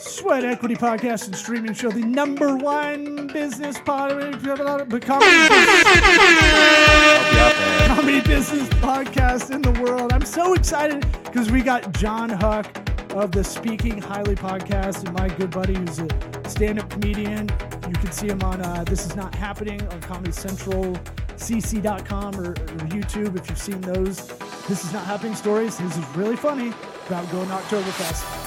Sweat Equity Podcast and Streaming Show, the number one business comedy business podcast in the world. I'm so excited because we got John Huck of the Speaking Highly podcast, and my good buddy who's a stand-up comedian. You can see him on This Is Not Happening on Comedy Central, cc.com or YouTube if you've seen those This Is Not Happening stories. His is really funny about going to Oktoberfest.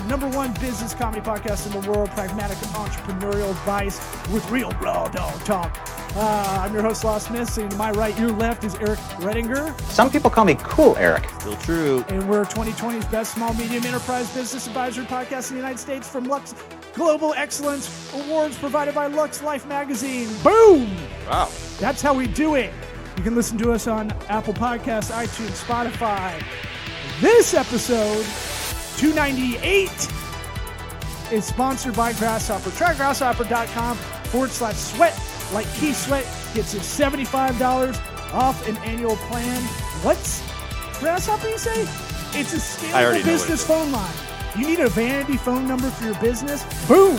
Number one business comedy podcast in the world, pragmatic entrepreneurial advice with real raw dog talk. I'm your host, Lost Miss, and to my right, your left is Eric Redinger. Some people call me Cool Eric. Still true. And we're 2020's best small, medium enterprise business advisory podcast in the United States from Lux Global Excellence Awards provided by Lux Life Magazine. Boom! Wow. That's how we do it. You can listen to us on Apple Podcasts, iTunes, Spotify. This episode 298 is sponsored by Grasshopper. Try grasshopper.com/sweat. Like Key Sweat gets you $75 off an annual plan. What's Grasshopper, you say? It's a scalable business phone line. You need a vanity phone number for your business? Boom!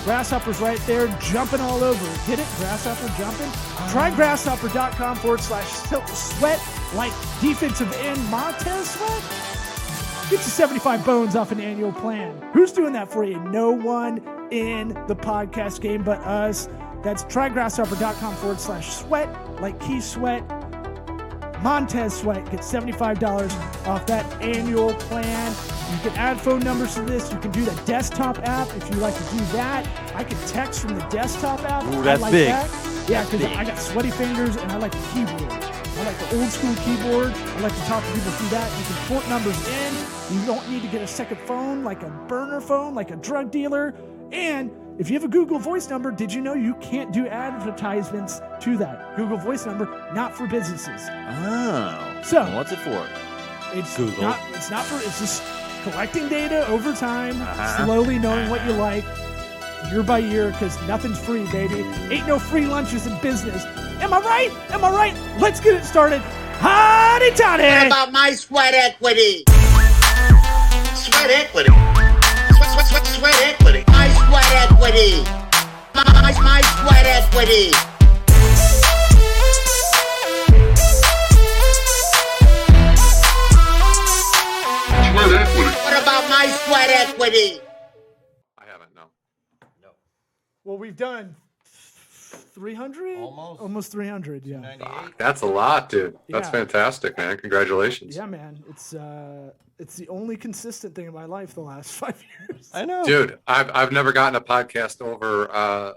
Grasshopper's right there, jumping all over. Get it? Grasshopper jumping? Try grasshopper.com/sweat. Like defensive end Montez Sweat. Get you 75 bones off an annual plan. Who's doing that for you? No one in the podcast game but us. That's trygrasshopper.com/sweat. Like Key Sweat. Montez Sweat. Get $75 off that annual plan. You can add phone numbers to this. You can do the desktop app if you like to do that. I can text from the desktop app. Ooh, that's like big. That. Yeah, because I got sweaty fingers and I like the keyboard. I like the old school keyboard. I like to talk to people through that. You can port numbers in. You don't need to get a second phone like a burner phone, like a drug dealer. And if you have a Google Voice number, did you know you can't do advertisements to that? Google Voice number, not for businesses. Oh. So what's it for? It's Google. It's just collecting data over time, slowly knowing what you like, year by year, because nothing's free, baby. Ain't no free lunches in business. Am I right? Am I right? Let's get it started. Howdy toddy! What about my sweat equity? Sweat equity. Sweat equity. My sweat equity. My sweat equity. Sweat equity. What about my sweat equity? I haven't, no. Well, we've done 300? Almost 300, yeah. Fuck, that's a lot, dude. That's Yeah. fantastic, man. Congratulations. Yeah, man. It's the only consistent thing in my life the last 5 years. I know. Dude, I've never gotten a podcast over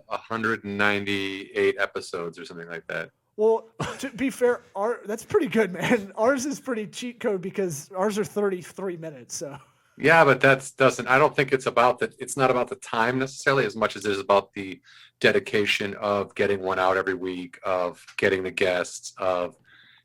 198 episodes or something like that. Well, to be fair, that's pretty good, man. Ours is pretty cheat code because ours are 33 minutes, so. Yeah, but I don't think it's not about the time necessarily as much as it is about the dedication of getting one out every week, of getting the guests, of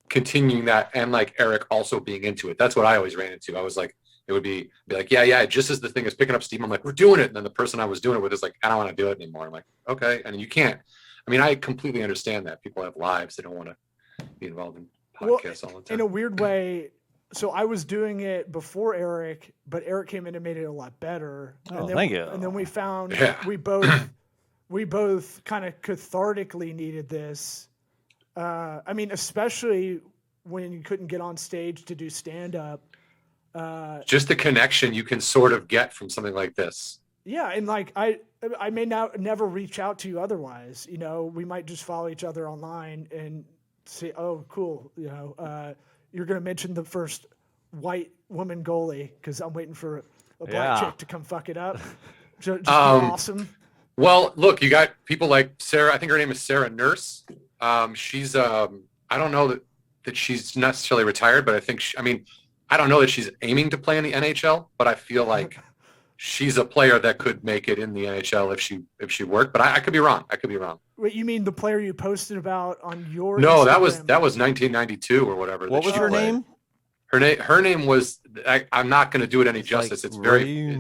continuing that, and like Eric also being into it. That's what I always ran into. I was like, it would be like, yeah, just as the thing is picking up steam, I'm like, we're doing it. And then the person I was doing it with is like, I don't want to do it anymore. I'm like, okay. And you can't. I mean, I completely understand that. People have lives. They don't want to be involved in podcasts all the time. In a weird way, so I was doing it before Eric, but Eric came in and made it a lot better. Thank you. And then we found we both kind of cathartically needed this. I mean, especially when you couldn't get on stage to do stand-up. Just the connection you can sort of get from something like this. Yeah, and like I may never reach out to you otherwise. You know, we might just follow each other online and say, "Oh, cool." You know, you're going to mention the first white woman goalie because I'm waiting for a black chick to come fuck it up. Just awesome. Well, look, you got people like Sarah. I think her name is Sarah Nurse. She's I don't know that she's necessarily retired, but I think I don't know that she's aiming to play in the NHL, but I feel like she's a player that could make it in the NHL if she worked. But I could be wrong. Wait, you mean the player you posted about on your? No, Instagram? that was 1992 or whatever. What was her name? Her name was. I'm not going to do it any justice. It's very.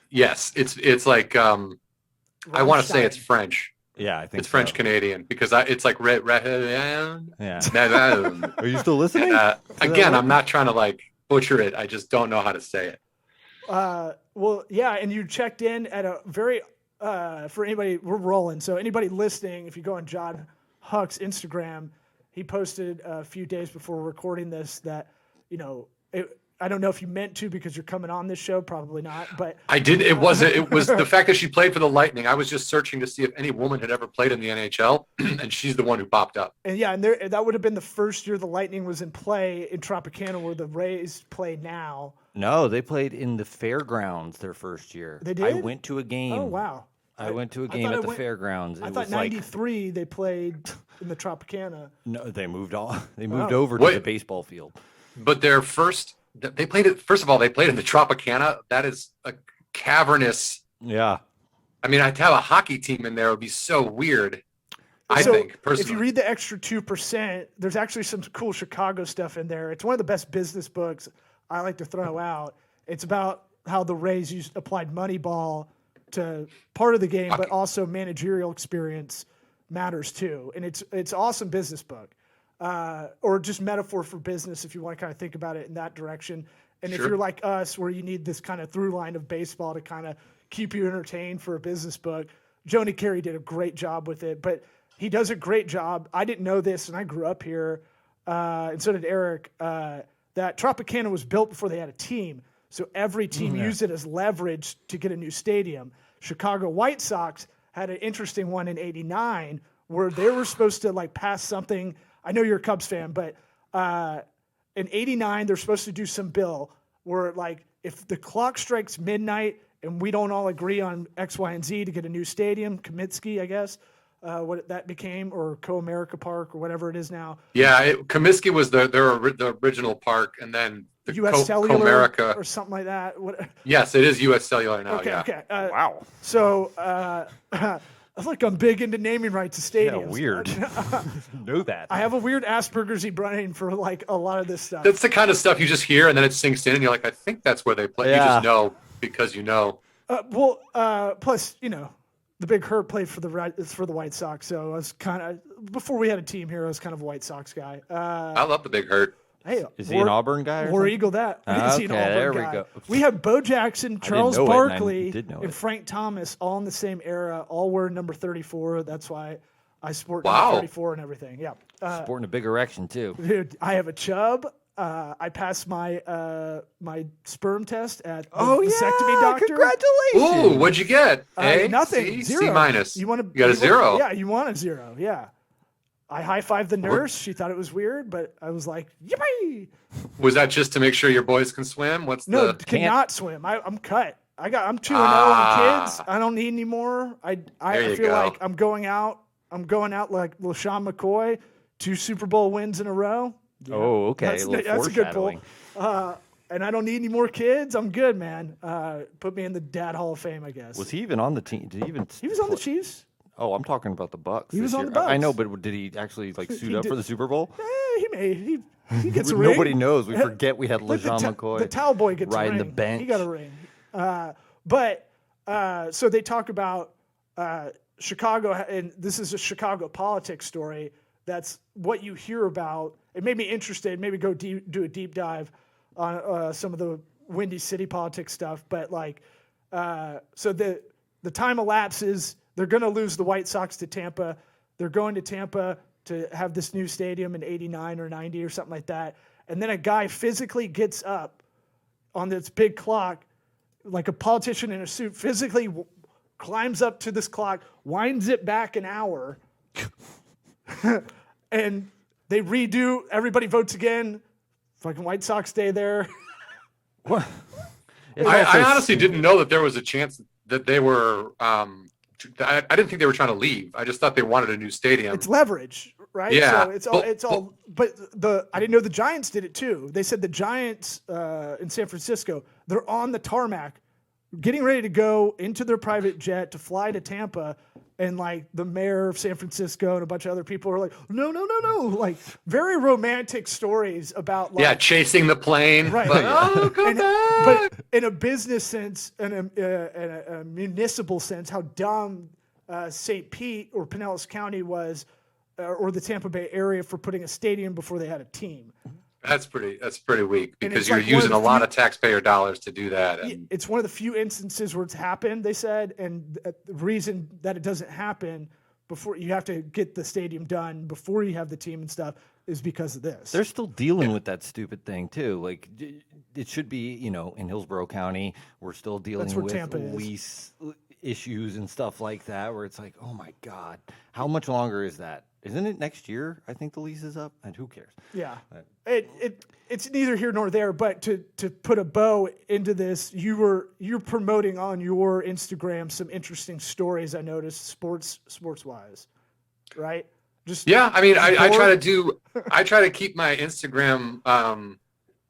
Yes, it's like I want to say it's French. Yeah, I think it's French Canadian because it's like red. Yeah. Are you still listening? Again, I'm not trying to like butcher it. I just don't know how to say it. Well, yeah, and you checked in at a very for anybody. We're rolling, so anybody listening, if you go on John Huck's Instagram, he posted a few days before recording this that I don't know if you meant to because you're coming on this show, probably not. But I did. It was the fact that she played for the Lightning. I was just searching to see if any woman had ever played in the NHL, and she's the one who popped up. And yeah, and that would have been the first year the Lightning was in play in Tropicana, where the Rays play now. No, they played in the fairgrounds their first year. They did? I went to a game. Oh wow! I went to a game at the fairgrounds. I thought '93 they played in the Tropicana. No, they moved on. They moved over to the baseball field. But their first. They played it. First of all, they played in the Tropicana. That is a cavernous. Yeah. I mean, to have a hockey team in there would be so weird. I think personally. If you read the extra 2%, there's actually some cool Chicago stuff in there. It's one of the best business books I like to throw out. It's about how the Rays applied Moneyball to part of the game, but also managerial experience matters too. And it's awesome business book. Or just metaphor for business if you want to kind of think about it in that direction. And if you're like us, where you need this kind of through line of baseball to kind of keep you entertained for a business book, Joni Carey did a great job with it. But he does a great job. I didn't know this, and I grew up here, and so did Eric, that Tropicana was built before they had a team. So every team used it as leverage to get a new stadium. Chicago White Sox had an interesting one in '89 where they were supposed to pass something. I know you're a Cubs fan, but in '89, they're supposed to do some bill where, if the clock strikes midnight and we don't all agree on X, Y, and Z to get a new stadium, Comiskey, I guess, what that became, or Co-America Park, or whatever it is now. Yeah, Comiskey was the original park, and then the U.S. Cellular Co-America or something like that. Yes, it is U.S. Cellular now. Okay. Wow. So. Look, I'm big into naming rights to stadiums. Yeah, weird. Know that. I have a weird Asperger's brain for a lot of this stuff. That's the kind of stuff you just hear and then it sinks in and you're like, I think that's where they play. Yeah. You just know because you know. Plus, the Big Hurt played for the White Sox, so I was kind of, before we had a team here, I was kind of a White Sox guy. I love the Big Hurt. Hey, is he an Auburn guy? War Eagle that. Is he an Auburn there guy? We go. We have Bo Jackson, Charles know it, Barkley, and and Frank Thomas all in the same era, all wear number 34. That's why I sport number 34 and everything. Yeah. Sporting a big erection, too. Dude, I have a chub. I passed my my sperm test at the vasectomy doctor. Congratulations! Ooh, what'd you get? Nothing. Zero. C minus. You got a zero. Yeah, you want a zero. Yeah. I high-fived the nurse. She thought it was weird, but I was like, yippee! Was that just to make sure your boys can swim? Cannot swim. I'm cut. I'm 2-0 in kids. I don't need any more. I feel like I'm going out like LaShawn McCoy, 2 Super Bowl wins in a row. Yeah. Oh, okay. That's a good pull. And I don't need any more kids. I'm good, man. Put me in the Dad Hall of Fame, I guess. Was he even on the team? He was on the Chiefs. Oh, I'm talking about the Bucks. He was on the Bucks. I know, but did he actually suit up for the Super Bowl? He gets a ring. Nobody knows. We forget we had LeJean McCoy. The towel boy gets riding a ring. the bench. He got a ring. So they talk about Chicago, and this is a Chicago politics story. That's what you hear about. It made me interested. Maybe go do a deep dive on some of the Windy City politics stuff. But so the time elapses. They're going to lose the White Sox to Tampa. They're going to Tampa to have this new stadium in '89 or '90 or something like that. And then a guy physically gets up on this big clock, like a politician in a suit, physically climbs up to this clock, winds it back an hour, and they redo. Everybody votes again. Fucking White Sox stay there. What? I honestly didn't know that there was a chance that they were. I didn't think they were trying to leave. I just thought they wanted a new stadium. It's leverage, right? Yeah. So it's all. But I didn't know the Giants did it too. They said the Giants in San Francisco, they're on the tarmac, getting ready to go into their private jet to fly to Tampa, and the mayor of San Francisco and a bunch of other people are like, no, like very romantic stories about chasing the plane, right? Come back. But in a business sense and a municipal sense, how dumb St. Pete or Pinellas County was, or the Tampa Bay area for putting a stadium before they had a team. That's pretty weak And because it's you're like one of using the a lot few- of taxpayer dollars to do that. And It's one of the few instances where it's happened, they said, and the reason that it doesn't happen before you have to get the stadium done before you have the team and stuff is because of this. They're still dealing with that stupid thing too. Like it should be, in Hillsborough County, we're still dealing where with Tampa is. lease issues and stuff like that. Where it's like, oh my god, how much longer is that? Isn't it next year? I think the lease is up, and who cares? Yeah, it's neither here nor there. But to put a bow into this, you're promoting on your Instagram some interesting stories I noticed sports wise, right? Just yeah, I mean, I try to keep my Instagram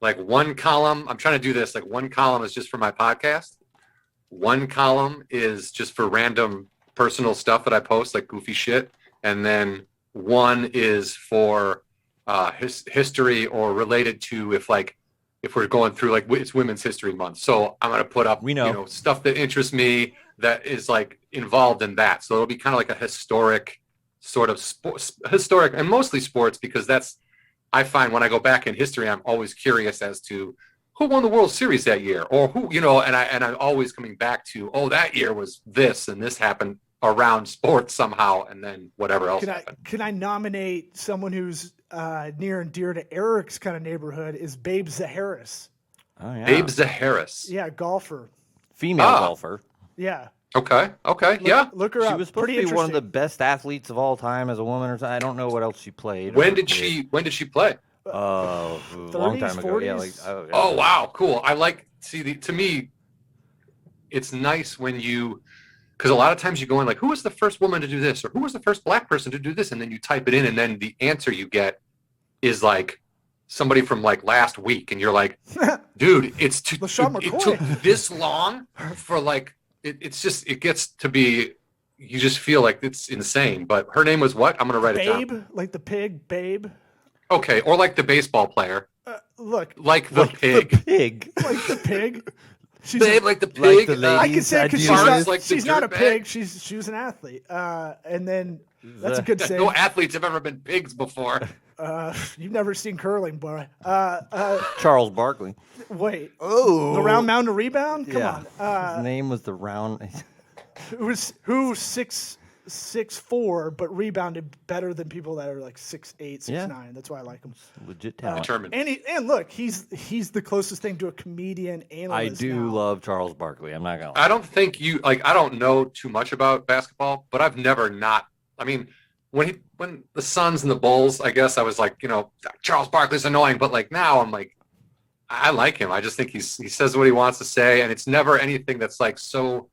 like one column. I'm trying to do this. Like one column is just for my podcast. One column is just for random personal stuff that I post, like goofy shit, and then one is for history or related to if we're going through like it's Women's History Month. So I'm gonna put up stuff that interests me that is like involved in that. So it'll be kind of like a historic sort of historic and mostly sports because that's I find when I go back in history I'm always curious as to who won the World Series that year or who and I'm always coming back to that year was this and this happened around sports somehow, and then whatever else happened. Can I nominate someone who's near and dear to Eric's kind of neighborhood is Babe Zaharis. Oh yeah, Babe Zaharis. Yeah, golfer. Female golfer. Yeah. Okay. Look her up. She was supposed to be one of the best athletes of all time as a woman, or I don't know what else she played. When did she play? A long time ago. 40s? Yeah, Oh wow, cool. I like to me, it's nice when you. Because a lot of times you go in like, who was the first woman to do this? Or who was the first black person to do this? And then you type it in and then the answer you get is like somebody from like last week. And you're like, dude, it took this long for like, it gets to be, you just feel like it's insane. But her name was what? I'm going to write it down. Babe, like the pig, Babe. Okay. Or like the baseball player. Look. Like the pig. The pig. Like the pig. She's Babe, like the pig. Like the I can say because she's not a pig. Bag. She was an athlete. And then that's a good say. No athletes have ever been pigs before. You've never seen curling, boy. Charles Barkley. Wait. Oh, the round mound to rebound. Come on. His name was the round. Who 6'4", but rebounded better than people that are like 6'8", 6'9". That's why I like him. Legit talent. Determined. And look, he's the closest thing to a comedian analyst. I do love Charles Barkley. I'm not gonna lie. I don't think I don't know too much about basketball, but I've never not. I mean, when the Suns and the Bulls, I guess I was like, Charles Barkley's annoying, but like now I'm like, I like him. I just think he says what he wants to say, and it's never anything that's like so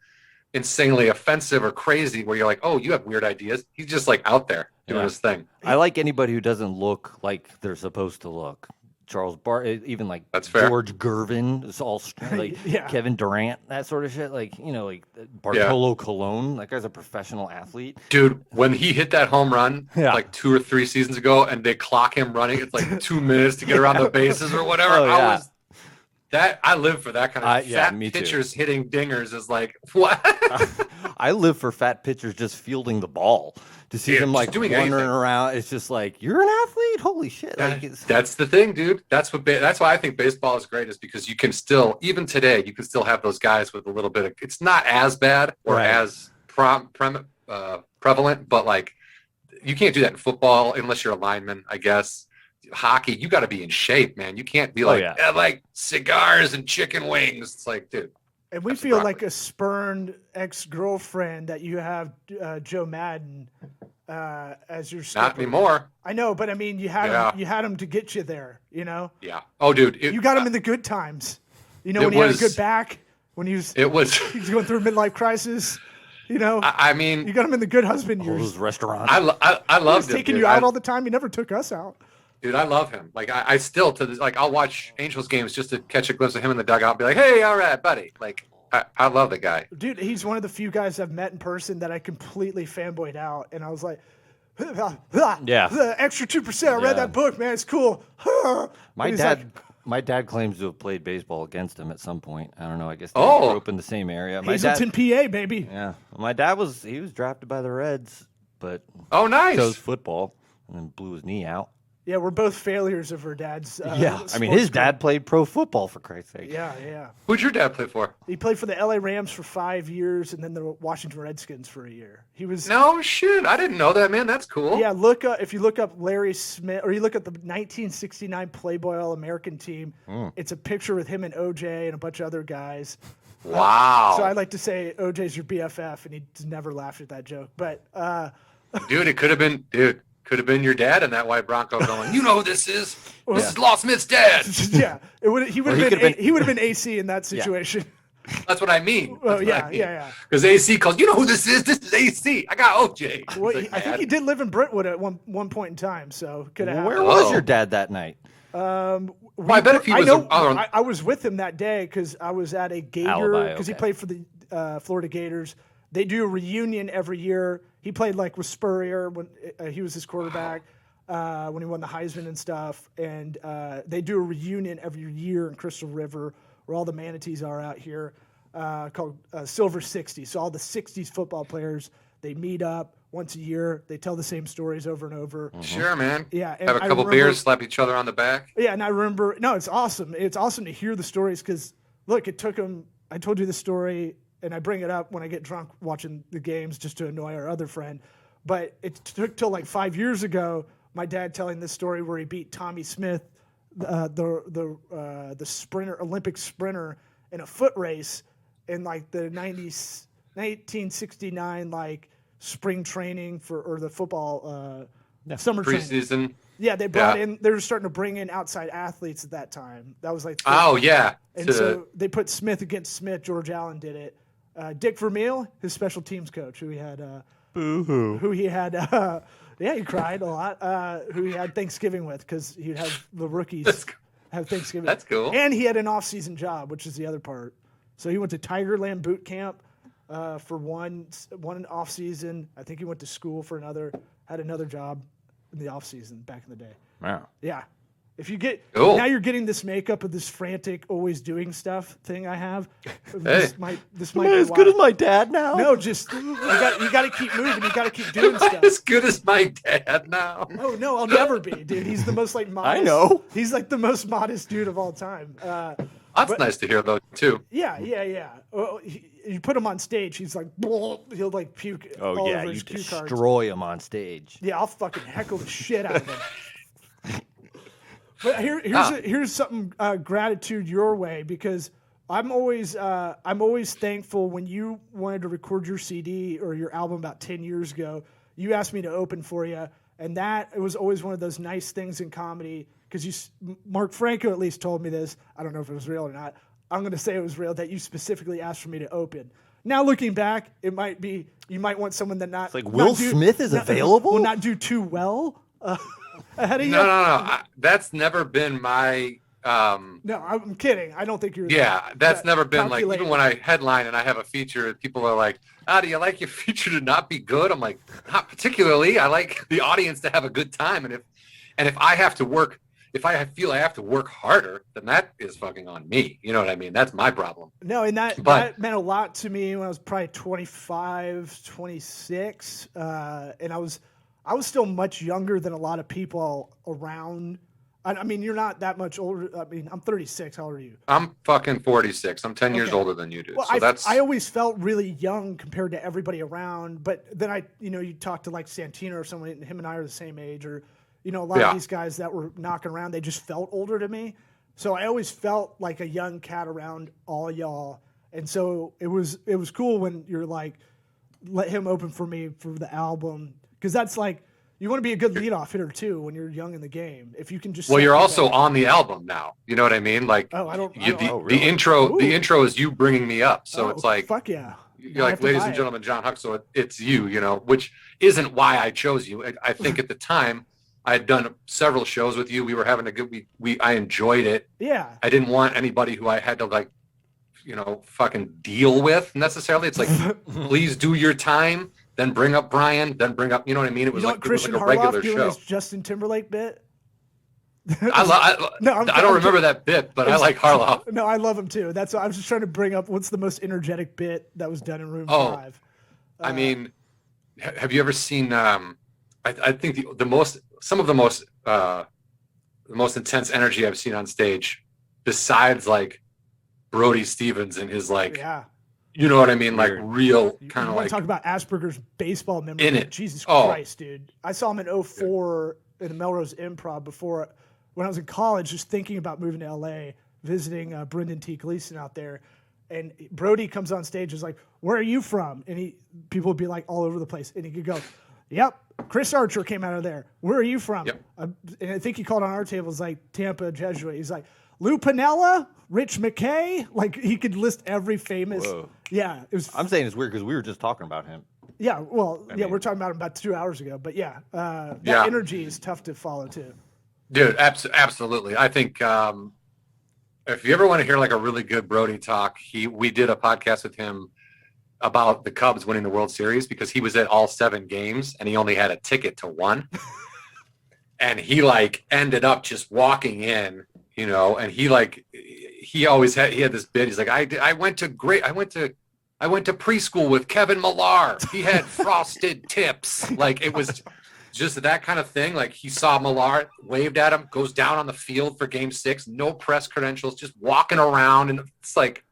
insanely offensive or crazy where you're like, oh, you have weird ideas. He's just like out there doing his thing. I like anybody who doesn't look like they're supposed to look. Charles even like That's fair. George Gervin is all like Yeah. Kevin Durant, that sort of shit. Like like Bartolo Colon. That guy's a professional athlete. Dude, when he hit that home run like 2 or 3 seasons ago, and they clock him running, it's like 2 minutes to get around the bases or whatever. Oh, yeah. I live for that kind of fat me too. pitchers hitting dingers is like what? I live for fat pitchers just fielding the ball. To see them like doing wandering anything. around, it's just like you're an athlete. Holy shit! That's the thing, dude. That's why I think baseball is great, is because you can still, even today, you can still have those guys with a little bit of. It's not as bad or as prevalent, but like you can't do that in football unless you're a lineman, I guess. Hockey, you got to be in shape, man. You can't be like like cigars and chicken wings. It's like, dude. And we feel like a spurned ex-girlfriend that you have Joe Madden as your skipper. Not anymore. I know, but I mean, you had him to get you there, Yeah. Oh, dude. You got him in the good times. When he had a good back, when he was going through a midlife crisis. I mean, you got him in the good husband years. Those restaurants. I loved him. Taking you out all the time. He never took us out. Dude, I love him. Like I still I'll watch Angels games just to catch a glimpse of him in the dugout and be like, hey, all right, buddy. Like I love the guy. Dude, he's one of the few guys I've met in person that I completely fanboyed out, and I was like, the extra 2%. I read that book, man. It's cool. My dad claims to have played baseball against him at some point. I don't know. I guess they grew up in the same area. Hazleton, PA, baby. Yeah, my dad was drafted by the Reds, but nice. chose football and then blew his knee out. Yeah, we're both failures of our dad's. Yeah, I mean, sports his dad played pro football, for Christ's sake. Yeah. Who'd your dad play for? He played for the LA Rams for 5 years and then the Washington Redskins for a year. He was No shit, I didn't know that, man. That's cool. Yeah, if you look up Larry Smith or you look at the 1969 Playboy All-American team, it's a picture with him and OJ and a bunch of other guys. Wow. So I like to say OJ's your BFF, and he never laughed at that joke. But Dude, it could have been your dad in that white Bronco going, you know who this is? This is Law Smith's dad. yeah, he would have been AC in that situation. That's what I mean. Oh yeah. Because AC calls, you know who this is? This is AC. I got OJ. Well, Like, I think he did live in Brentwood at one point in time, so could have. Where was your dad that night? I bet if he was I was with him that day because I was at a Gator Alibi, because he okay. played for the Florida Gators. They do a reunion every year. He played like with Spurrier when he was his quarterback when he won the Heisman and stuff. And they do a reunion every year in Crystal River where all the manatees are out here called Silver 60. So all the 60s football players, they meet up once a year. They tell the same stories over and over. Sure, man. Yeah, and Have a couple beers, slap each other on the back. Yeah, and I remember. No, it's awesome. It's awesome to hear the stories because look, it took him. I told you the story, and I bring it up when I get drunk watching the games just to annoy our other friend. But it took till like 5 years ago. My dad telling this story where he beat Tommy Smith, the sprinter, Olympic sprinter, in a foot race in like the 1969 like spring training or the football summer training. Preseason. Yeah, they brought in. They were starting to bring in outside athletes at that time. That was like. Oh yeah. And so they put Smith against Smith. George Allen did it. Dick Vermeil, his special teams coach, who he had. Who he had. Yeah, he cried a lot. Who he had Thanksgiving with because he'd have the rookies have Thanksgiving. That's cool. And he had an off-season job, which is the other part. So he went to Tigerland boot camp for one off season. I think he went to school for another. Had another job in the off season back in the day. Wow. Yeah. If you get Cool. now, you're getting this makeup of this frantic, always doing stuff thing I have. Hey. This might Am I be as good wild. as my dad now? No, just you got to keep moving. You got to keep doing Am I stuff. as good as my dad now? Oh no, I'll never be, dude. He's the most like modest. I know. He's like the most modest dude of all time. That's nice to hear though too. Yeah. Well, you put him on stage, he's like, he'll like puke. Oh all yeah, over you his cue cards. destroy him on stage. Yeah, I'll fucking heckle the shit out of him. But here's something gratitude your way because I'm always thankful when you wanted to record your CD or your album about 10 years ago. You asked me to open for you, and that it was always one of those nice things in comedy because Mark Franco at least told me this. I don't know if it was real or not. I'm going to say it was real that you specifically asked for me to open. Now looking back, it might be you might want someone that It's like Will Smith is available. will not do too well. Ahead of you. No. That's never been my. No, I'm kidding. I don't think you're. Yeah, that's never been like. calculated. Even when I headline and I have a feature, people are like, do you like your feature to not be good?" I'm like, "Not particularly. I like the audience to have a good time, and if I have to work, if I feel I have to work harder, then that is fucking on me. You know what I mean? That's my problem." No, and that meant a lot to me when I was probably 25, 26, and I was still much younger than a lot of people around. I mean, you're not that much older. I mean, I'm 36. How old are you? I'm fucking 46. I'm 10 years older than you do. Well, So I always felt really young compared to everybody around. But then you talk to like Santino or someone, and him and I are the same age, or a lot of these guys that were knocking around, they just felt older to me. So I always felt like a young cat around all y'all. And so it was cool when you're like, let him open for me for the album. Because that's like, you want to be a good leadoff hitter too when you're young in the game. If you can just. Well, you're also on the album now. You know what I mean? Like, the intro is you bringing me up. So it's like, fuck yeah. You're like, ladies and gentlemen, John Huck. So it's you, which isn't why I chose you. I think at the time I had done several shows with you. We were having a good I enjoyed it. Yeah. I didn't want anybody who I had to like, fucking deal with necessarily. It's like, please do your time. Then bring up Brian. Then bring up, you know what I mean? It was like Christian a regular Harloff doing show. his Justin Timberlake bit. I don't remember that bit, but I like Harloff. No, I love him too. That's I was just trying to bring up what's the most energetic bit that was done in Room 5. I mean, have you ever seen? I think some of the most the most intense energy I've seen on stage, besides like Brody Stevens and his like, you know what I mean? Like real kind of like. Talk about Asperger's baseball memory. In it. Jesus Christ, dude. I saw him in 2004 in the Melrose Improv when I was in college, just thinking about moving to LA, visiting Brendan T. Gleason out there. And Brody comes on stage and is like, "Where are you from?" And people would be like all over the place. And he could go, "Yep, Chris Archer came out of there. Where are you from?" Yep. And I think he called on our tables like Tampa Jesuit. He's like, Lou Piniella, Rich McKay. Like he could list every famous. Whoa. Yeah, it was. I'm saying it's weird because we were just talking about him. Yeah, well, we're talking about him about 2 hours ago. But that energy is tough to follow too. Dude, absolutely. I think if you ever want to hear like a really good Brody talk, we did a podcast with him about the Cubs winning the World Series because he was at all 7 games and he only had a ticket to 1. And he like ended up just walking in, you know, and he had this bit. He's like, I went to preschool with Kevin Millar. He had frosted tips. Like it was just that kind of thing. Like he saw Millar, waved at him, goes down on the field for game 6, no press credentials, just walking around. And it's like,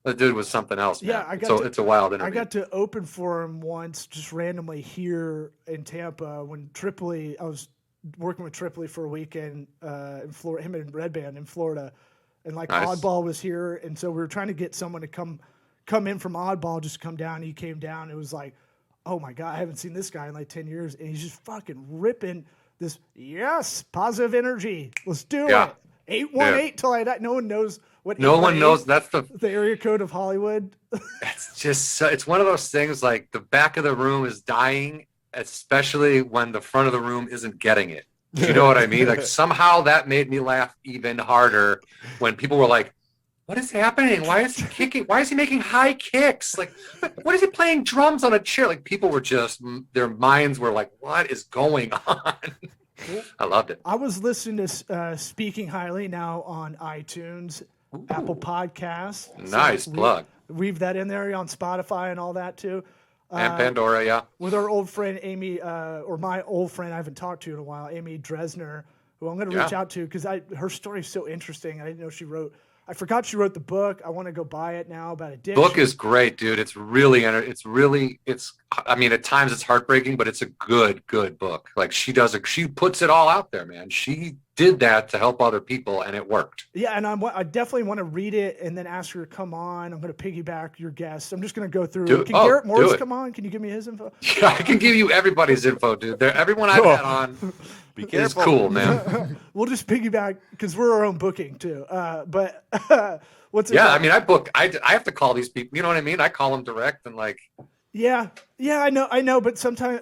the dude was something else, man. Yeah, it's a wild interview. I got to open for him once, just randomly here in Tampa when I was working with Tripoli for a weekend in Florida, him and Red Band in Florida. And like nice. Oddball was here. And so we were trying to get someone to come in from Oddball, just come down. He came down. It was like, oh my God, I haven't seen this guy in like 10 years. And he's just fucking ripping this, positive energy. Let's do it. 818 till I die. No one knows what. No one knows. That's the area code of Hollywood. It's just, it's one of those things like the back of the room is dying, especially when the front of the room isn't getting it. You know what I mean? Like somehow that made me laugh even harder when people were like, what is happening? Why is he kicking? Why is he making high kicks? Like, what is he playing drums on a chair? Like people were just, their minds were like, what is going on? I loved it. I was listening to Speaking Highly now on iTunes, Apple Podcasts. Nice plug. Weave that in there on Spotify and all that too. And Pandora, yeah. With our old friend Amy, or my old friend I haven't talked to in a while, Amy Dresner, who I'm going to reach out to because her story is so interesting. I didn't know I forgot she wrote the book. I want to go buy it now about addiction. Book is great, dude. It's really, I mean, at times it's heartbreaking, but it's a good book. Like she puts it all out there, man. She did that to help other people and it worked. Yeah. And I definitely want to read it and then ask her to come on. I'm going to piggyback your guest. I'm just going to go through. Can Garrett Morris come on? Can you give me his info? Yeah, I can give you everybody's info, dude. Everyone I've had on is cool, man. We'll just piggyback because we're our own booking too. But what's it? Yeah, I mean, I have to call these people. You know what I mean? I call them direct and like. Yeah, I know. But sometimes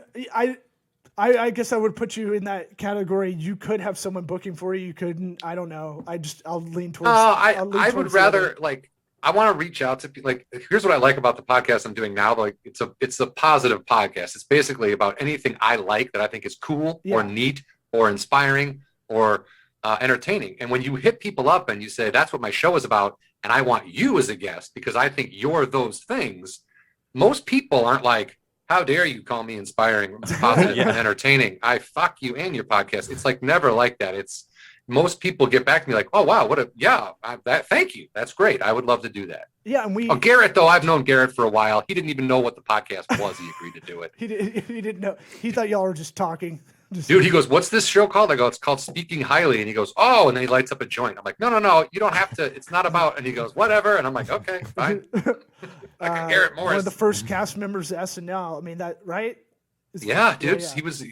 I guess I would put you in that category. You could have someone booking for you. You couldn't. I don't know. I'll lean towards. I would rather like. I want to reach out to people. Like, here's what I like about the podcast I'm doing now. Like, it's a positive podcast. It's basically about anything I like that I think is cool or neat or inspiring or entertaining. And when you hit people up and you say, that's what my show is about, and I want you as a guest because I think you're those things, most people aren't like, how dare you call me inspiring, positive, and entertaining? I fuck you and your podcast. It's like never like that. It's most people get back to me like, oh, wow, thank you. That's great. I would love to do that. Yeah. And Garrett, though, I've known Garrett for a while. He didn't even know what the podcast was. He agreed to do it. He didn't know. He thought y'all were just talking. Dude, he goes, what's this show called? I go, it's called Speaking Highly. And he goes, oh, and then he lights up a joint. I'm like, no, you don't have to. It's not about. And he goes, whatever. And I'm like, okay, fine. Garrett Morris. One of the first cast members of SNL. I mean, that, right? Yeah, dude. Yeah. He was,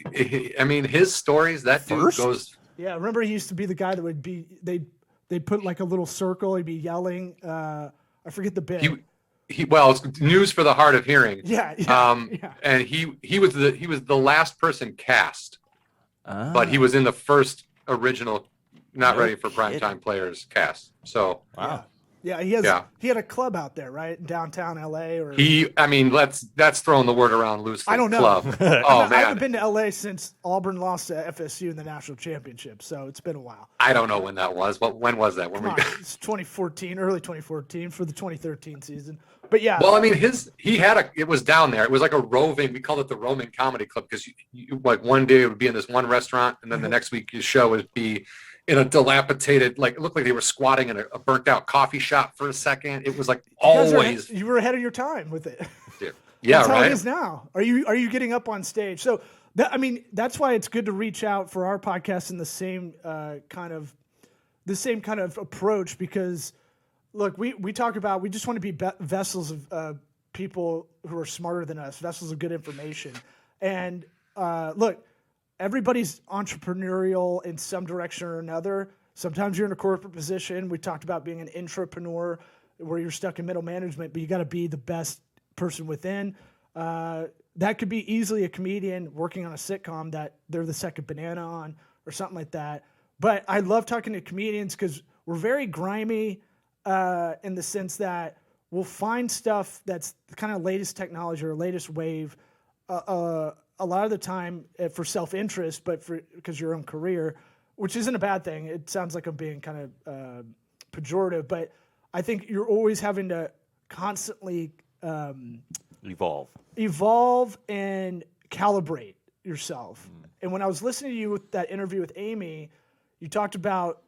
I mean, his stories, that dude goes. Yeah, remember he used to be the guy that would be, they'd put like a little circle. He'd be yelling. I forget the bit. Well, it's news for the hard of hearing. Yeah. And he was the last person cast. But he was in the first original Not Ready for Primetime Players cast. So wow. Yeah, he has. Yeah. He had a club out there, right, in downtown LA. Or That's throwing the word around loosely. I don't know. Club. Oh I man, haven't been to LA since Auburn lost to FSU in the national championship, so it's been a while. I don't know when that was. When was that? Come on, it's 2014, early 2014 for the 2013 season. But yeah. Well, I mean, it was down there. It was like a roving. We called it the roaming comedy club because you like one day it would be in this one restaurant, and then the next week your show would be in a dilapidated, like it looked like they were squatting in a burnt out coffee shop for a second. It was like always. You were ahead of your time with it. Yeah, That's right. how it is now. Are you getting up on stage? So that's why it's good to reach out for our podcast in the same kind of approach, because look, we talk about, we just want to be vessels of people who are smarter than us, vessels of good information. And look, everybody's entrepreneurial in some direction or another. Sometimes you're in a corporate position. We talked about being an intrapreneur where you're stuck in middle management, but you got to be the best person within. That could be easily a comedian working on a sitcom that they're the second banana on or something like that. But I love talking to comedians because we're very grimy in the sense that we'll find stuff that's the kind of latest technology or latest wave a lot of the time for self-interest, but because your own career, which isn't a bad thing. It sounds like I'm being kind of pejorative, but I think you're always having to constantly evolve and calibrate yourself. And when I was listening to you with that interview with Amy, you talked about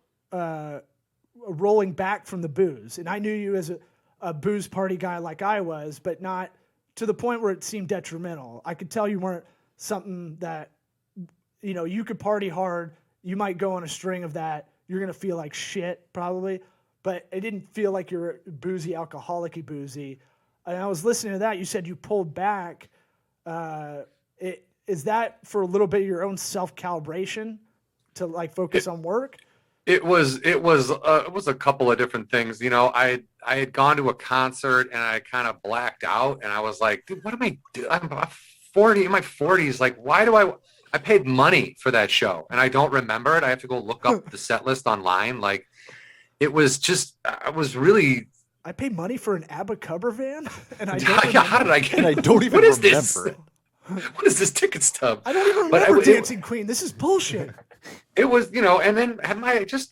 rolling back from the booze. And I knew you as a booze party guy like I was, but not to the point where it seemed detrimental. I could tell you weren't something that, you could party hard. You might go on a string of that. You're going to feel like shit probably, but it didn't feel like you're boozy, alcoholic-y boozy. And I was listening to that. You said you pulled back. Is that for a little bit of your own self-calibration to like focus on work? It was a couple of different things. I had gone to a concert and I kind of blacked out, and I was like, dude, what am I doing? I'm 40 in my 40s. Like, why do I paid money for that show and I don't remember it. I have to go look up the set list online. Like, it was just, I was really. I paid money for an ABBA cover van, and I how did I get? And I don't even what is remember. This? What is this ticket stub? I don't even remember Dancing Queen. This is bullshit. It was, and then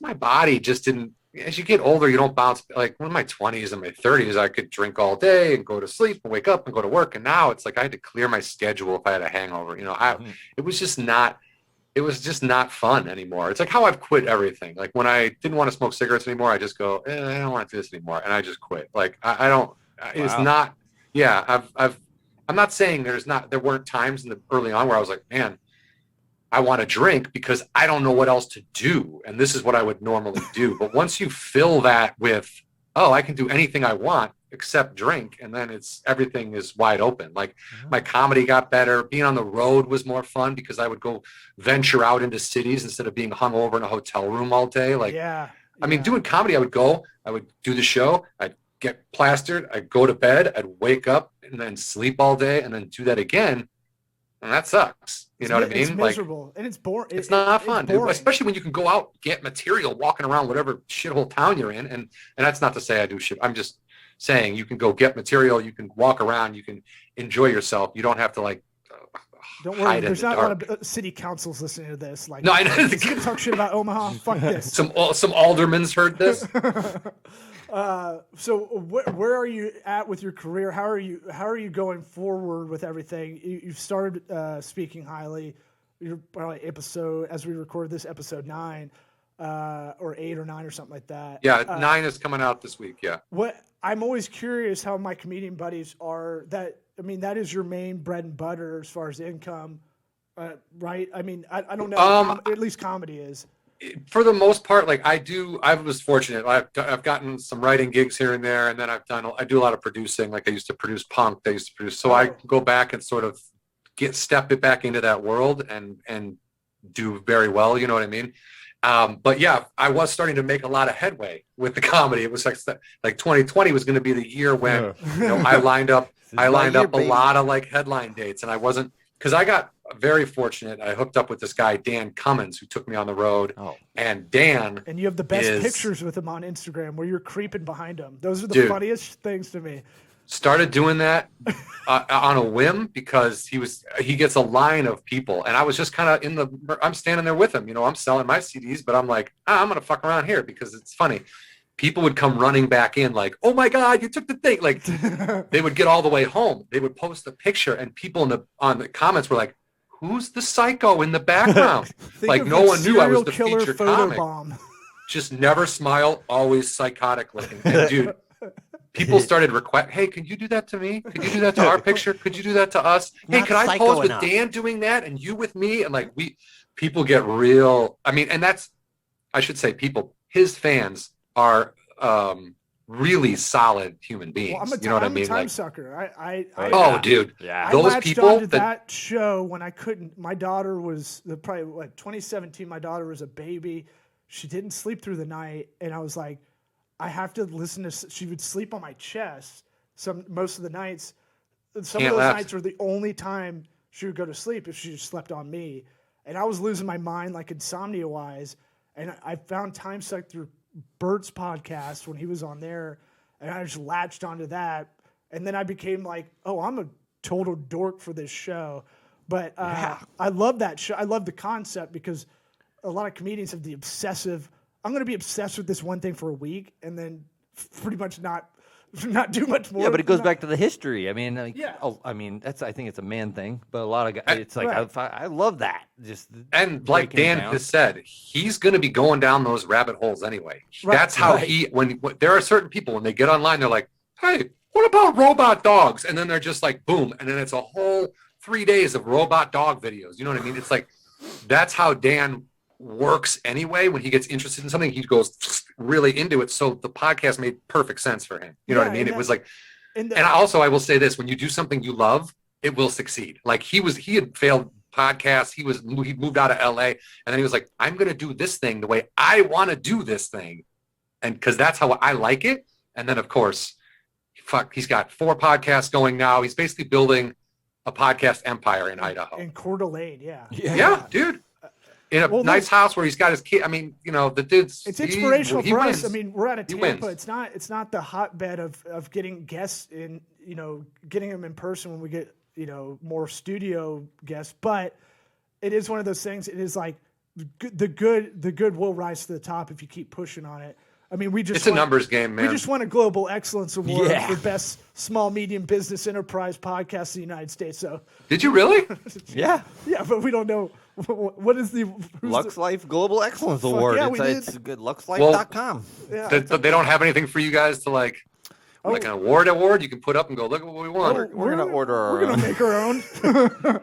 my body just didn't. As you get older, you don't bounce. Like in my 20s and my 30s, I could drink all day and go to sleep and wake up and go to work. And now it's like I had to clear my schedule if I had a hangover. It was just not. It was just not fun anymore. It's like how I've quit everything. Like when I didn't want to smoke cigarettes anymore, I just go, I don't want to do this anymore, and I just quit. Like I don't. It's not. Yeah, I'm not saying there weren't times early on where I was like, man, I want to drink because I don't know what else to do. And this is what I would normally do. But once you fill that with, I can do anything I want except drink. And then everything is wide open. Like my comedy got better. Being on the road was more fun because I would go venture out into cities instead of being hung over in a hotel room all day. Like, I mean, doing comedy, I would do the show. I'd get plastered. I'd go to bed. I'd wake up and then sleep all day and then do that again. And that sucks. You know what I mean? It's miserable and it's boring. It's not fun, dude. Especially when you can go out, get material, walking around whatever shithole town you're in. And that's not to say I do shit. I'm just saying you can go get material, you can walk around, you can enjoy yourself. You don't have to like. Don't worry, there's not a lot of city councils listening to this. Like, no, I know. You can talk shit about Omaha. Fuck this. Some aldermans heard this. So where are you at with your career? How are you going forward with everything? You've started Speaking Highly. You're probably as we record this, episode 9 or 8 or 9 or something like that. Yeah, 9 is coming out this week. Yeah. I'm always curious how my comedian buddies are. That is your main bread and butter as far as income, right? I mean, I don't know. At least comedy is. For the most part, like I was fortunate. I've gotten some writing gigs here and there, and then I do a lot of producing. Like I used to produce punk. I go back and sort of step it back into that world and do very well. You know what I mean? But yeah, I was starting to make a lot of headway with the comedy. It was like 2020 was going to be the year when I lined up a lot of like headline dates, and I wasn't because I got very fortunate. I hooked up with this guy, Dan Cummins, who took me on the road. Oh. And Dan. And you have the best is- pictures with him on Instagram where you're creeping behind him. Those are the Dude. funniest things to me. Started doing that on a whim because he gets a line of people, and I was just kind of I'm standing there with him, I'm selling my CDs, but I'm like, I'm gonna fuck around here because it's funny. People would come running back in like, oh my god, you took the thing. Like they would get all the way home, they would post a picture, and people on the comments were like, who's the psycho in the background? Like no one knew I was the featured comic. Bomb. Just never smile, always psychotic looking. And dude, people started hey, could you do that to me? Could you do that to our picture? Could you do that to us? Hey, Not could I psycho pose with enough. Dan doing that and you with me? And like people get real. I mean, and I should say his fans are really solid human beings. Well, You know what I mean? I'm a time Like, sucker. dude, Yeah. I those latched people onto that show when I couldn't. My daughter was probably 2017. My daughter was a baby. She didn't sleep through the night, and I was like, I have to listen to. She would sleep on my chest most of the nights. Some Can't of those laugh. nights were the only time she would go to sleep if she just slept on me, and I was losing my mind like insomnia wise. And I found time suck through Bert's podcast when he was on there, and I just latched onto that. And then I became like, oh, I'm a total dork for this show. But I love that show. I love the concept because a lot of comedians have the obsessive, I'm going to be obsessed with this one thing for a week and then pretty much not do much more. Yeah, but it goes back to the history. I mean, Yeah. I think it's a man thing, but a lot of guys, it's like Right. I love that. Just and like breaking it Dan down. has said, he's going to be going down those rabbit holes anyway. Right. That's how Right. when there are certain people when they get online, they're like, hey, what about robot dogs? And then they're just like, boom. And then it's a whole 3 days of robot dog videos. You know what I mean? It's like, that's how Dan works anyway. When he gets interested in something, he goes really into it. So the podcast made perfect sense for him. You know what I mean? It was like, and I will say this, when you do something you love, it will succeed. Like he had failed podcasts. He moved out of LA, and then he was like, I'm going to do this thing the way I want to do this thing. And cause that's how I like it. And then of course, he's got 4 podcasts going now. He's basically building a podcast empire in Idaho. In Coeur d'Alene, yeah. Yeah, dude. In a nice house where he's got his kid. I mean, the dude's. It's inspirational for wins. us. I mean, we're out of He Tampa. wins. It's not the hotbed of getting guests in, getting them in person when we get, more studio guests. But it is one of those things. It is like the good will rise to the top if you keep pushing on it. I mean, It's a numbers game, man. We just won a Global Excellence Award Yeah. for Best Small Medium Business Enterprise Podcast in the United States. So, Did you really? yeah. yeah, but we don't know what is the Lux Life Global Excellence Award. yeah, we It's did. good. LuxLife.com. Yeah. They don't have anything for you guys to like an award you can put up and go, look at what we won. We're gonna order our We're gonna own. make our own.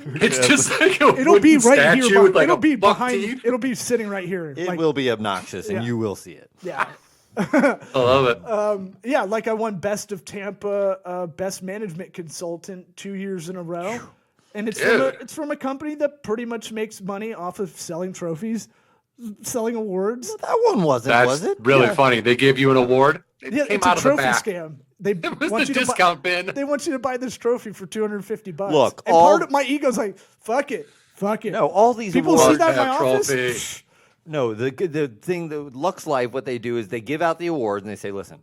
It's just like a It'll be wooden right statue here. with like It'll a be buck behind. teeth. It'll be sitting right here. It like, will be obnoxious, and Yeah. you will see it. Yeah. I love it. Yeah, like I won Best of Tampa, Best Management Consultant 2 years in a row, and it's from a company that pretty much makes money off of selling trophies, selling awards. That one wasn't, That's was it? really Yeah. funny. They gave you an award. It Yeah, came it's out a of the trophy back. scam. They It was want the you to discount bin. They want you to buy this trophy for $250. Look, and part of my ego's like, fuck it. No, all these People awards. see that in my That office. trophy. No, the thing, the Lux Life, what they do is they give out the awards and they say, listen,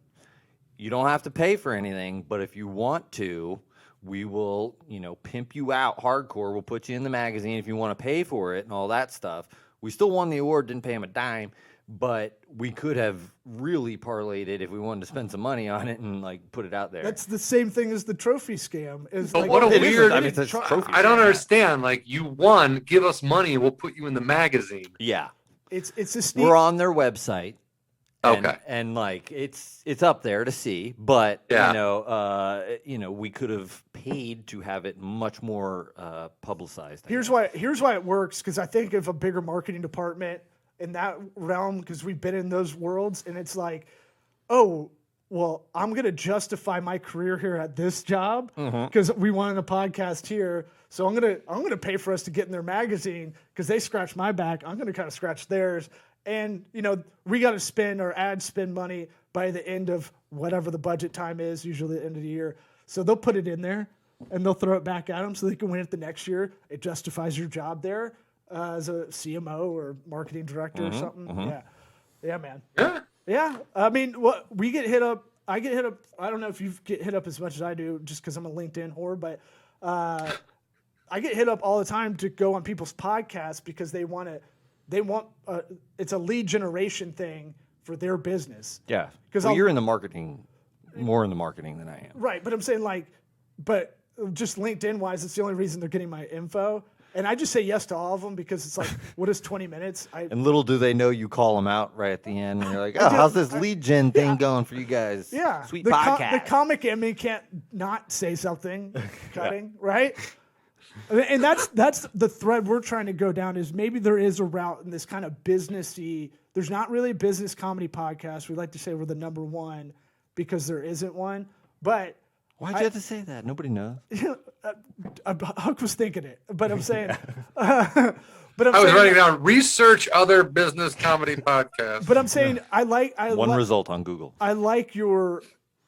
you don't have to pay for anything, but if you want to, we will, pimp you out hardcore. We'll put you in the magazine if you want to pay for it and all that stuff. We still won the award, didn't pay him a dime, but we could have really parlayed it if we wanted to spend some money on it and put it out there. That's the same thing as the trophy scam. But what a It is weird. I mean, it's a trophy I don't scam. understand. Like, you won, give us money, and we'll put you in the magazine. Yeah. It's a sneak. We're on their website. And, Okay. And it's up there to see, but Yeah. Yeah. we could have paid to have it much more publicized. Here's why it works, because I think of a bigger marketing department in that realm, because we've been in those worlds, and it's like, oh, well, I'm gonna justify my career here at this job because we wanted a podcast here, so I'm gonna pay for us to get in their magazine because they scratch my back. I'm gonna kind of scratch theirs, and we got to spend our ads spend money by the end of whatever the budget time is, usually the end of the year. So they'll put it in there. and they'll throw it back at them so they can win it the next year. It justifies your job there as a CMO or marketing director or something. Yeah, man. Yeah. I mean, we get hit up. I get hit up. I don't know if you get hit up as much as I do, just because I'm a LinkedIn whore, but I get hit up all the time to go on people's podcasts because they want. It's a lead generation thing for their business. Yeah, because you're in the marketing, more in the marketing than I am. Right, but I'm saying but just LinkedIn wise, it's the only reason they're getting my info. And I just say yes to all of them because it's like, what is 20 minutes? And little do they know you call them out right at the end. And you're like, oh, how's this lead gen thing going for you guys? Yeah. Sweet the podcast. The comic in me can't not say something cutting, right? And that's the thread we're trying to go down is maybe there is a route in this kind of businessy. There's not really a business comedy podcast. We like to say we're the number one because there isn't one. But why'd you have to say that? Nobody knows. Huck was thinking it, but I'm saying. I was writing down research other business comedy podcasts. But I'm saying one result on Google. I like your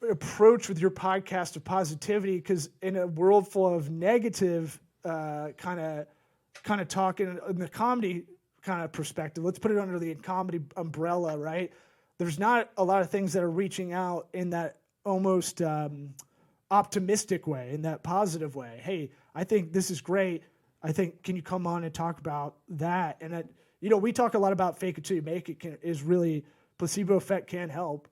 approach with your podcast of positivity because in a world full of negative kind of talking in the comedy kind of perspective, let's put it under the comedy umbrella, right? There's not a lot of things that are reaching out in that almost optimistic way, in that positive way. Hey, I think this is great. I think, can you come on and talk about that? And that, we talk a lot about fake it till you make it is really placebo effect can help,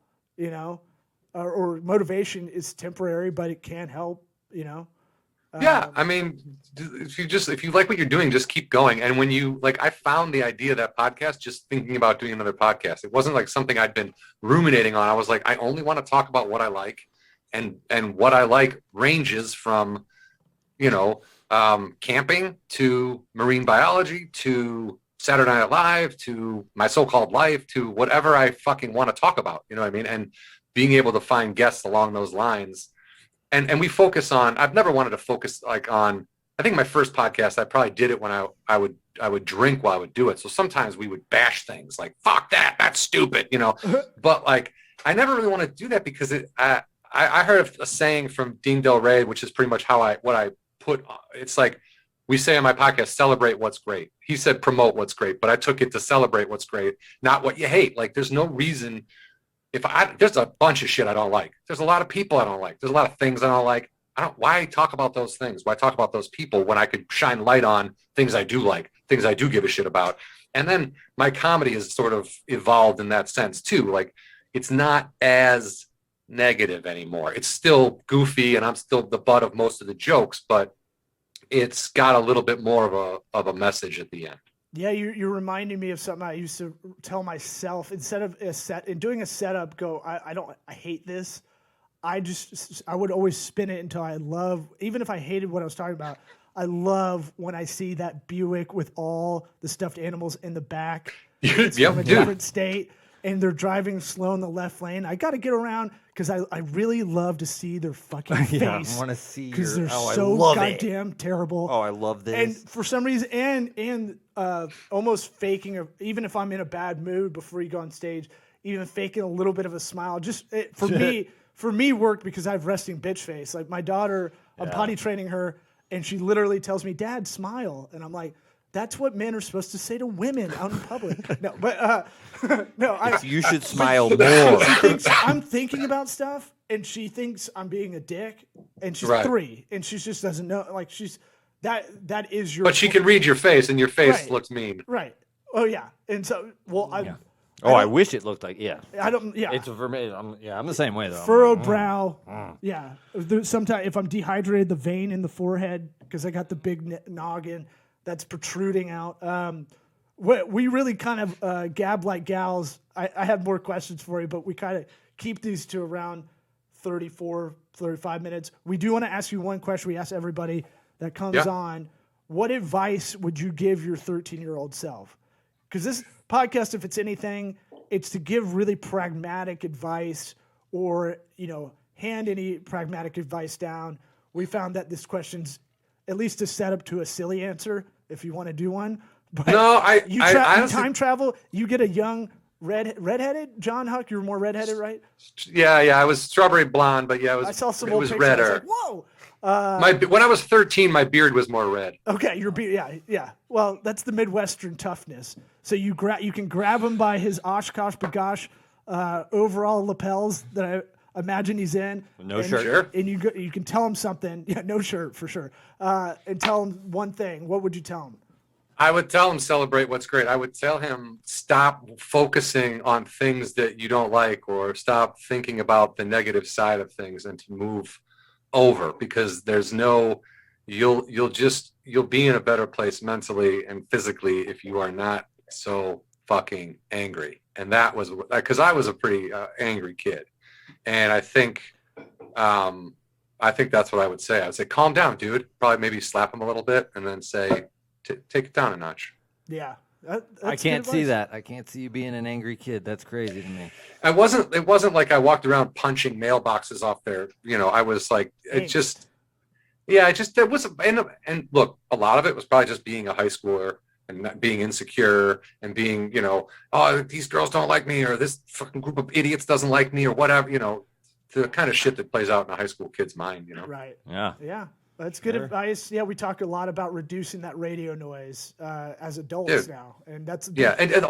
or motivation is temporary, but it can help, Yeah, I mean, if you like what you're doing, just keep going. And when I found the idea of that podcast just thinking about doing another podcast. It wasn't like something I'd been ruminating on. I was like, I only want to talk about what I like, and what I like ranges from, camping to marine biology to Saturday Night Live to my so-called life to whatever I fucking want to talk about. You know what I mean? And being able to find guests along those lines. And we focus on, I've never wanted to focus on, I think my first podcast, I probably did it when I would drink while I would do it. So sometimes we would bash things like, fuck that, that's stupid, but I never really want to do that because I heard a saying from Dean Del Rey, which is pretty much what I put. It's like, we say on my podcast, celebrate what's great. He said, promote what's great, but I took it to celebrate what's great, not what you hate. Like, there's no reason. There's a bunch of shit I don't like. There's a lot of people I don't like. There's a lot of things I don't like. Why talk about those things? Why talk about those people when I could shine light on things I do like, things I do give a shit about? And then my comedy has sort of evolved in that sense too. Like, it's not as negative anymore. It's still goofy and I'm still the butt of most of the jokes, but it's got a little bit more of a message at the end. Yeah, you're reminding me of something I used to tell myself instead of doing a setup. I hate this. I would always spin it until I love, even if I hated what I was talking about. I love when I see that Buick with all the stuffed animals in the back. It's from a different state, and they're driving slow in the left lane. I got to get around because I really love to see their fucking face. Yeah, I want to see because they're so goddamn terrible. Oh, I love this. And for some reason, and almost faking, even if I'm in a bad mood before you go on stage, even faking a little bit of a smile, for me worked because I have resting bitch face. Like my daughter, I'm potty training her, and she literally tells me, "Dad, smile," and I'm like, that's what men are supposed to say to women out in public. No, but no, you should smile more. She thinks I'm thinking about stuff, and she thinks I'm being a dick. And she's 3, and she just doesn't know. Like that is your. But she can read your face, and your face looks mean. Right. Oh yeah. And so, I wish it looked like I don't. Yeah. It's for me. I'm the same way though. Furrowed brow. Yeah. Sometimes if I'm dehydrated, the vein in the forehead because I got the big noggin that's protruding out. We really kind of gab like gals. I have more questions for you, but we kind of keep these to around 34, 35 minutes. We do want to ask you one question we ask everybody that comes on. What advice would you give your 13-year-old self? Because this podcast, if it's anything, it's to give really pragmatic advice or, hand any pragmatic advice down. We found that this question's at least a setup to a silly answer if you want to do one. But no, you time travel, you get a young redheaded. John Huck, you were more redheaded, right? Yeah. I was strawberry blonde, but yeah, I saw some it old was pictures. I was redder. like, whoa. When I was 13, my beard was more red. Okay, your beard. Yeah. Well, that's the Midwestern toughness. So you can grab him by his Oshkosh Bagosh overall lapels that I imagine he's in. No shirt. Sure. And you can tell him something. Yeah, no shirt for sure. And tell him one thing. What would you tell him? I would tell him celebrate what's great. I would tell him stop focusing on things that you don't like, or stop thinking about the negative side of things, and to move over, because there's no, you'll be in a better place mentally and physically if you are not so fucking angry. And that was because I was a pretty angry kid, and I think that's what I would say. I would say, calm down, dude. Probably maybe slap him a little bit, and then say, take it down a notch. Yeah. I can't see that. I can't see you being an angry kid. That's crazy to me. It wasn't like I walked around punching mailboxes off there. I was like, it just and look, a lot of it was probably just being a high schooler and not being insecure and being, oh, these girls don't like me, or this fucking group of idiots doesn't like me, or whatever, the kind of shit that plays out in a high school kid's mind, Right. Yeah. Yeah. That's good advice. Yeah, we talk a lot about reducing that radio noise as adults now, and that's and don't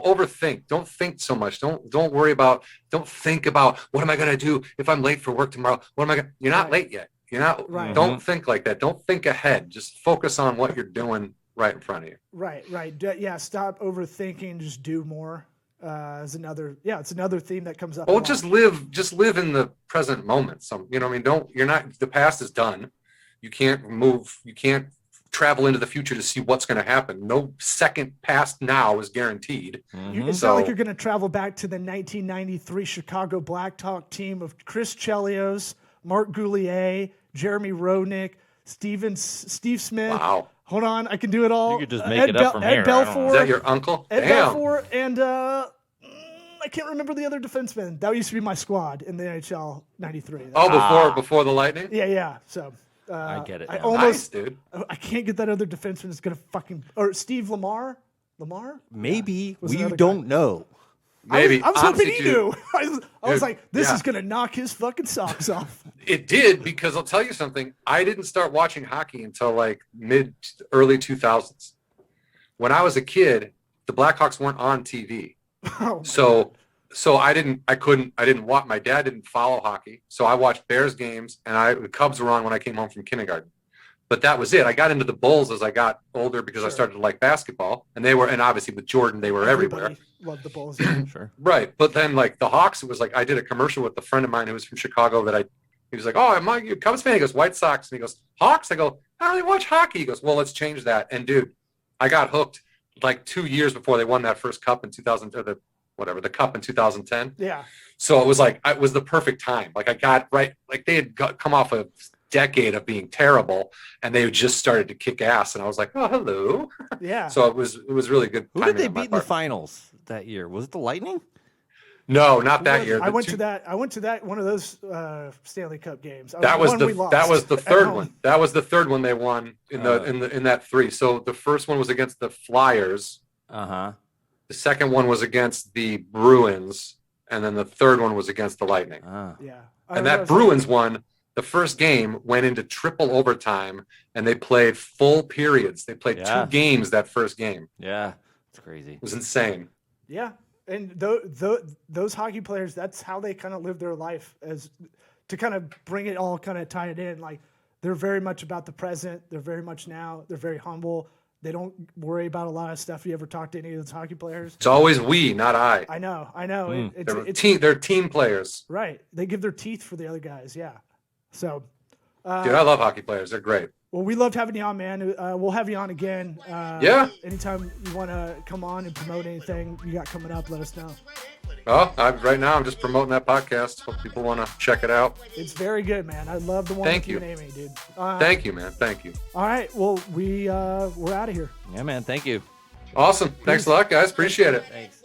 overthink. Don't think so much. Don't worry about. Don't think about what am I going to do if I'm late for work tomorrow. What am I going? You're not late yet. You're not. Right. Don't think like that. Don't think ahead. Just focus on what you're doing right in front of you. Right. Yeah. Stop overthinking. Just do more. It's another theme that comes up. Well, just live in the present moment. The past is done. You can't move. You can't travel into the future to see what's going to happen. No second past now is guaranteed. It's not like you're going to travel back to the 1993 Chicago Blackhawk team of Chris Chelios, Mark Goulier, Jeremy Roenick, Steve Smith. Wow. Hold on, I can do it all. You could just make it up from here. Ed Belfour. Is that your uncle? Ed Belfour and I can't remember the other defenseman. That used to be my squad in the NHL '93. Before the Lightning? Yeah. So I get it. Nice, dude. I can't get that other defenseman. It's gonna or Steve Lamar. Maybe Was we another don't guy. know. Maybe. I was hoping he Honestly, knew. I was like, this yeah. is gonna knock his fucking socks off. It did, because I'll tell you something. I didn't start watching hockey until like early 2000s. When I was a kid, the Blackhawks weren't on TV. Oh, So I didn't watch. My dad didn't follow hockey, so I watched Bears games, and the Cubs were on when I came home from kindergarten. But that was it. I got into the Bulls as I got older because I started to like basketball, and obviously with Jordan, they were everywhere. Loved the Bulls. Sure. Right, but then like the Hawks, it was like I did a commercial with a friend of mine who was from Chicago he was like, "Oh, am I a Cubs fan?" He goes, "White Sox," and he goes, "Hawks." I go, "I don't really watch hockey." He goes, "Well, let's change that." And dude, I got hooked like 2 years before they won that first cup in 2000, or the cup in 2010. Yeah. So it was the perfect time. Like I got right, like they had come off a decade of being terrible, and they just started to kick ass, and I was like, "Oh, hello." Yeah. So it was really good. Who did they beat in the finals that year? Was it the Lightning? No, not that year. I went to that one of those Stanley Cup games. That was the third one. That was the third one they won in that three. So the first one was against the Flyers. Uh-huh. The second one was against the Bruins, and then the third one was against the Lightning. Yeah. And that Bruins one, the first game went into triple overtime, and they played full periods. They played 2 games that first game. Yeah, it's crazy. It was insane. Yeah. And those hockey players, that's how they kind of live their life, as to kind of bring it all, kind of tie it in. Like, they're very much about the present. They're very much now. They're very humble. They don't worry about a lot of stuff. You ever talk to any of those hockey players? It's always we, not I. I know. They're team players. Right. They give their teeth for the other guys. Yeah. So. Dude, I love hockey players. They're great. Well, we loved having you on, man. We'll have you on again. Yeah. Anytime you want to come on and promote anything you got coming up, let us know. Oh, right now I'm just promoting that podcast. Hope people want to check it out. It's very good, man. I love the one with you and Amy, dude. Thank you, man. Thank you. All right. Well, we're out of here. Yeah, man. Thank you. Awesome. Thanks a lot, guys. Appreciate it. Thanks.